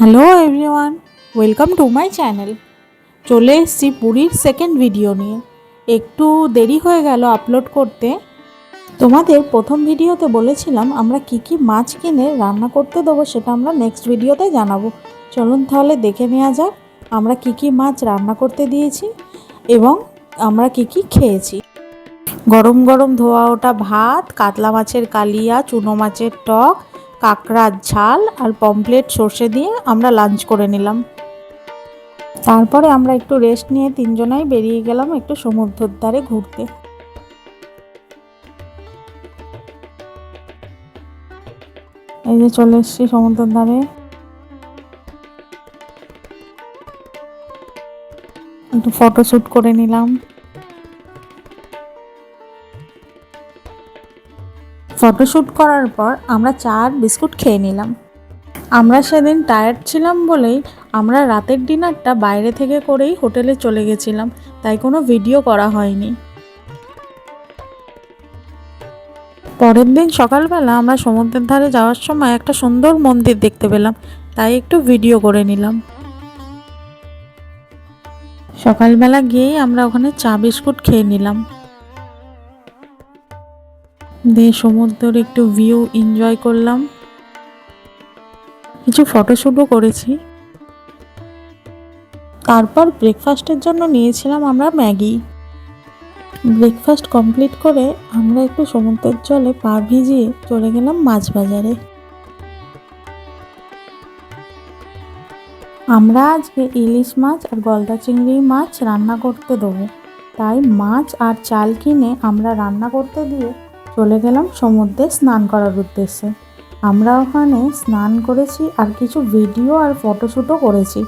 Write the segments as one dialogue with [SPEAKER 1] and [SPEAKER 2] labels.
[SPEAKER 1] Hello everyone, welcome to my channel. চলে এসেছি পুরীর সেকেন্ড ভিডিও নিয়ে। একটু দেরি হয়ে গেল আপলোড করতে। তোমাদের প্রথম ভিডিওতে বলেছিলাম আমরা কি মাছ কিনে রান্না করতে দেবো, সেটা আমরা নেক্সট ভিডিওতে জানাবো। চলুন তাহলে দেখে নেওয়া যাক আমরা কি মাছ রান্না করতে দিয়েছি এবং আমরা কি খেয়েছি। গরম গরম ধোয়া ওঠা ভাত, কাতলা মাছের কালিয়া, চুনো মাছের টক, কাঁকড়ার ঝাল আর পমফ্লেট সর্ষে দিয়ে আমরা লাঞ্চ করে নিলাম। তারপরে আমরা একটু রেস্ট নিয়ে তিনজনাই বেরিয়ে গেলাম একটু সমুদ্রের ধারে ঘুরতে। এই যে চলে এসেছি সমুদ্রের ধারে, একটু ফটোশ্যুট করে নিলাম। ফটোশ্যুট করার পর আমরা চা আর বিস্কুট খেয়ে নিলাম। আমরা সেদিন টায়ার্ড ছিলাম বলেই আমরা রাতের ডিনারটা বাইরে থেকে করেই হোটেলে চলে গেছিলাম, তাই কোনো ভিডিও করা হয়নি। পরের দিন সকালবেলা আমরা সমুদ্রের ধারে যাওয়ার সময় একটা সুন্দর মন্দির দেখতে পেলাম, তাই একটু ভিডিও করে নিলাম। সকালবেলা গিয়েই আমরা ওখানে চা বিস্কুট খেয়ে নিলাম, দিয়ে সমুদ্রের একটু ভিউ এনজয় করলাম, কিছু ফটোশ্যুটও করেছি। তারপর ব্রেকফাস্টের জন্য নিয়েছিলাম আমরা ম্যাগি। ব্রেকফাস্ট কমপ্লিট করে আমরা একটু সমুদ্রের জলে পা ভিজিয়ে চলে গেলাম মাছ বাজারে। আমরা আজকে ইলিশ মাছ আর গলদা চিংড়ি মাছ রান্না করতে দেবো, তাই মাছ আর চাল কিনে আমরা রান্না করতে দিয়ে চলে গেলাম সমুদ্রে স্নান করার উদ্দেশ্যে। আমরা ওখানে স্নান করেছি আর কিছু ভিডিও আর ফটোশ্যুটও করেছি।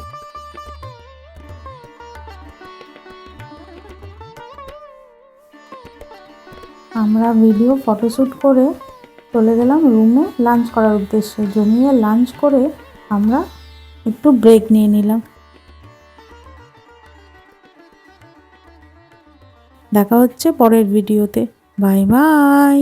[SPEAKER 1] আমরা ভিডিও ফটোশ্যুট করে চলে গেলাম রুমে লাঞ্চ করার উদ্দেশ্যে। জমিয়ে লাঞ্চ করে আমরা একটু ব্রেক নিয়ে নিলাম। দেখা হচ্ছে পরের ভিডিওতে। Bye bye.